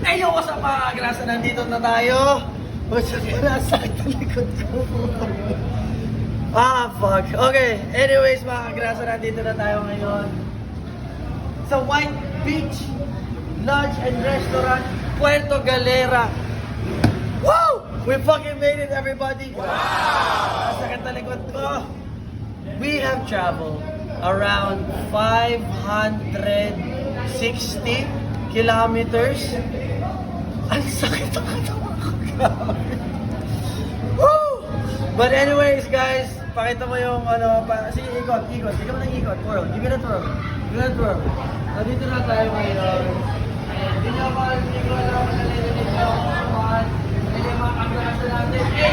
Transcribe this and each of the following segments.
Ayo, what's up mga kagrasa? Nandito na tayo. What's up nasa likod ko? Fuck. Okay, anyways mga kagrasa, nandito na tayo ngayon sa White Beach Lodge and Restaurant, Puerto Galera. Woo! We fucking made it, everybody! Wow! Sakit na likod ko. We have traveled around 560 kilometers. Ang sakit ang katawan ko. Woo! But anyways, guys, pakita mo yung ano, sige, ikot. Sige mo nang ikot. Twirl. Give it a twirl. Nandito na tayo ngayon. Hindi na ako alam kung nalilinig na ako. Hindi na mga kagrasa natin. Hey!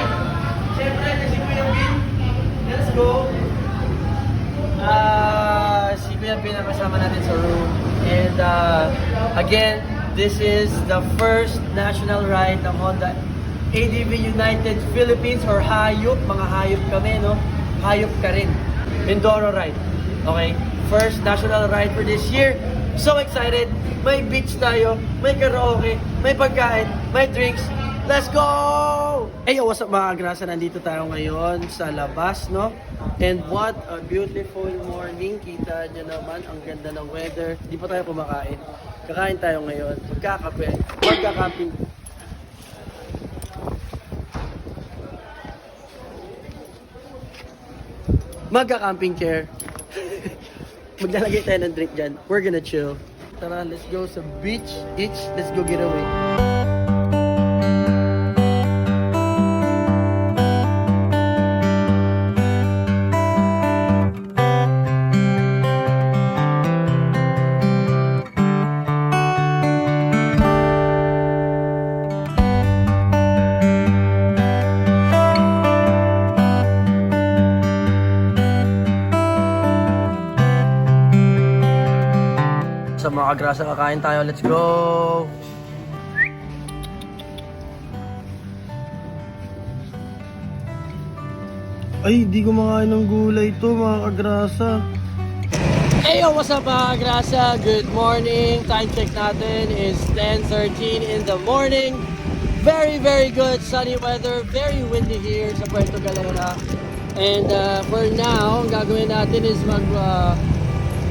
Siyempre, si Kuya Bin. Let's go. Si Kuya Bin ang kasama natin sa room. And again, this is the first national ride ng Honda ADV United Philippines or Hayop. Mga hayop kami, no? Hayop ka rin. Mindoro ride. Okay? First national ride for this year. So excited. May beach tayo, may karaoke, may pagkain, may drinks. Let's go! Hey, what's up mga kagrasa? Nandito tayo ngayon sa labas, no? And what a beautiful morning. Kita nyo naman, ang ganda ng weather. Di pa tayo kumakain. Kakain tayo ngayon. Magkakape. Magkakamping. Magkakamping chair. Maglalagay tayo ng drink dyan. We're gonna chill. Tara, let's go sa beach. Let's go get away. Sa mga kagrasa, kakain tayo. Let's go! Ay, di ko makain ng gulay to mga kagrasa. Hey, what's up mga kagrasa? Good morning. Time check natin is 10:13 in the morning. Very, very good sunny weather. Very windy here sa Puerto Galera. And for now, ang gagawin natin is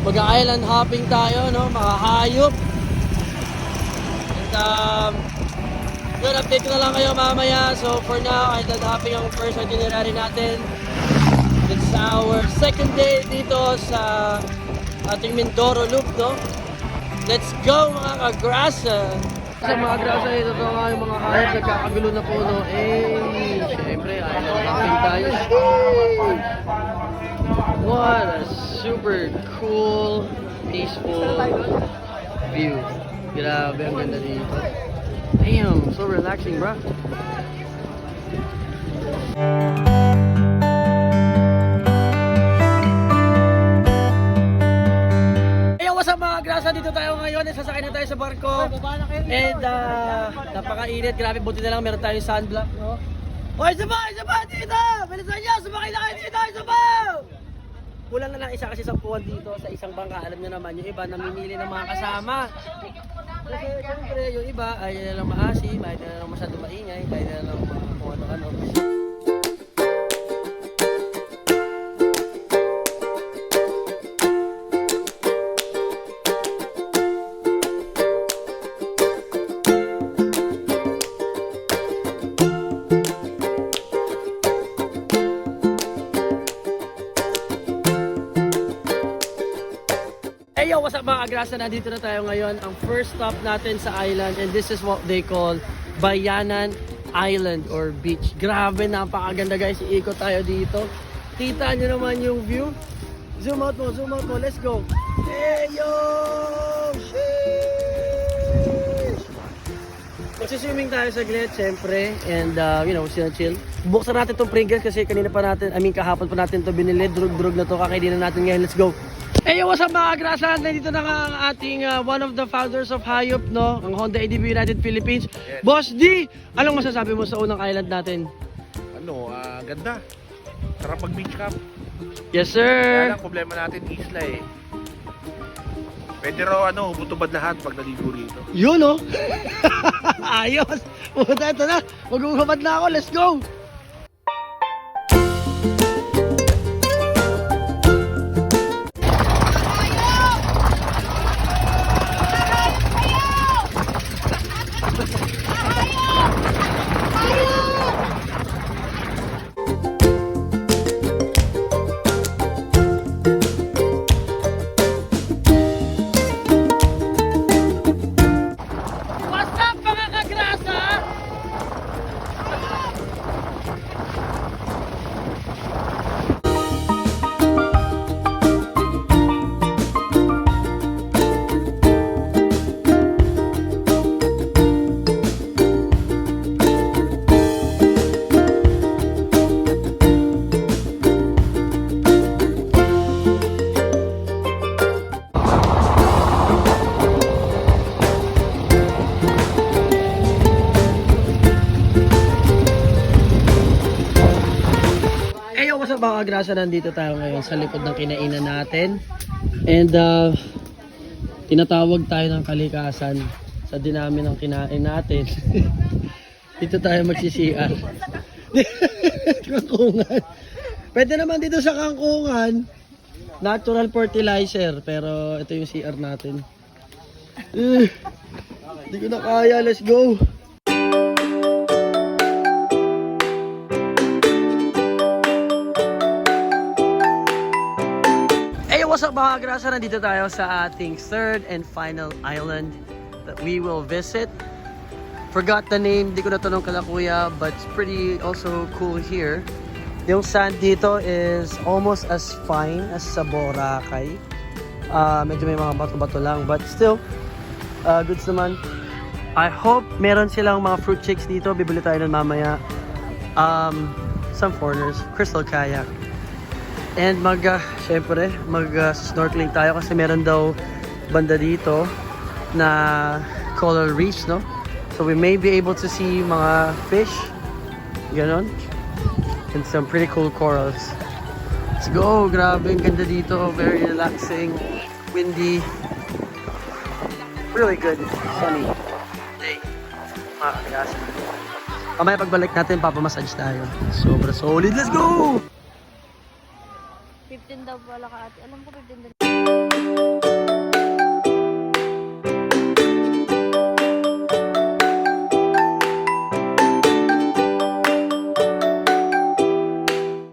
mag-island hopping tayo, no? Mga hayop. And yun, update ko na lang kayo mamaya. So for now, island hopping ang first itinerary natin. It's our second day dito sa ating Mindoro Loop, no? Let's go mga kagrasa! Sa mga kagrasa, ito nga yung mga hayop nagkakagulo na po, no? Siyempre, island hopping tayo. What a super cool, peaceful view. Grabe, ang ganda dito. Damn, so relaxing, bro. Hey, what's up mga grasa? Dito tayo ngayon. Sasakay na tayo sa barko. And napakainit. Grabe, buti na lang meron tayong sunblock, no? Oh, isa pa dito! Bilisan niyo! Sumakay na kayo dito! Isa pa! Kulang na lang isa kasi sa puwan dito sa isang bangka. Alam nyo naman, yung iba namimili ng mga kasama. Kasi siyempre, yung iba ay na lang maasim, ay na lang masyado maingay, ay na lang kung ano-ano. Hey yo, what's up mga kagrasa? Nandito na tayo ngayon. Ang first stop natin sa island, and this is what they call Bayanan Island or beach. Grabe, napakaganda guys. Iikot tayo dito. Kita nyo naman yung view. Zoom out mo. Let's go. Hey yo! Sheesh! Magsiswimming tayo saglit, syempre. And you know, chill. Buksan natin tong Pringles kasi kanina pa natin, kahapon pa natin to binili. Drug na to. Kakainin na natin ngayon. Let's go. Hey, what's up mga kagrasa? Nandito na nga ang ating one of the founders of Hayop, no? Ang Honda ADV United Philippines. Yes. Boss D! Anong masasabi mo sa unang island natin? Ganda. Sarap mag-beach camp. Yes, sir! Kaya lang, problema natin isla eh. Pwede raw hubot-tubad lahat pag naligo rito. Yun, no? Ayos! Puta, ito na! Magugubad na ako, let's go! What's up mga kagrasa? What's up mga kagrasa? Nandito tayo ngayon sa likod ng kinainan natin. And tinatawag tayo ng kalikasan sa dinami ng kinain natin. Dito tayo magsi-CR. Kangkungan. Pwede naman dito sa kangkungan. Natural fertilizer. Pero ito yung CR natin. Hindi ko na kaya. Let's go. What's up mga kagrasa? Nandito tayo sa ating third and final island that we will visit. Forgot the name, di ko na tanong kala kuya, but it's pretty also cool here. Yung sand dito is almost as fine as sa Boracay. Medyo may mga bato-bato lang, but still, goods naman. I hope meron silang mga fruit chicks dito. Bibili tayo nun mamaya. Some foreigners, crystal kayak. And syempre, snorkeling tayo kasi meron daw banda dito na coral reefs, no? So we may be able to see mga fish, ganon, and some pretty cool corals. Let's go! Grabe, ang ganda dito. Very relaxing, windy, really good, sunny day. Mamaya pagbalik natin, papamassage tayo. Sobra solid. Let's go! 15 daw pala ka ate. Alam ko 15 daw.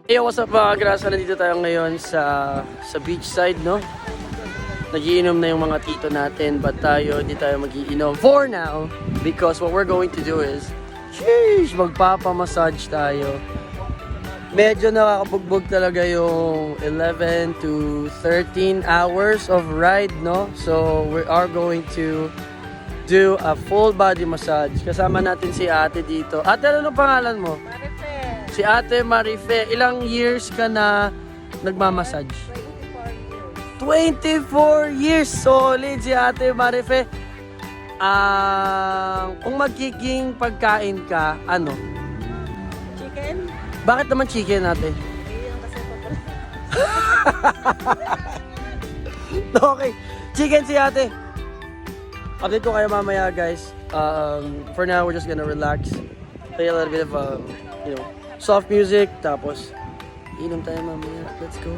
Hey, what's up mga kagrasa? Nandito tayo ngayon sa beach side, no? Nagiinom na yung mga tito natin, but tayo, di tayo magiinom for now because what we're going to do is magpapamassage tayo. Medyo nakakabugbog talaga yung 11 to 13 hours of ride, no? So, we are going to do a full body massage. Kasama natin si ate dito. Ate, ano pangalan mo? Marife. Si ate Marife. Ilang years ka na nagmamassage? 24 years. Solid si ate Marife. Kung magiging pagkain ka, ano? Chicken? Bakit naman chicken natin? Ayun kasi Okay, chicken si ate. Update ko kayo mamaya guys. For now, we're just gonna relax. Play a little bit of, soft music. Tapos, inom tayo mamaya. Let's go.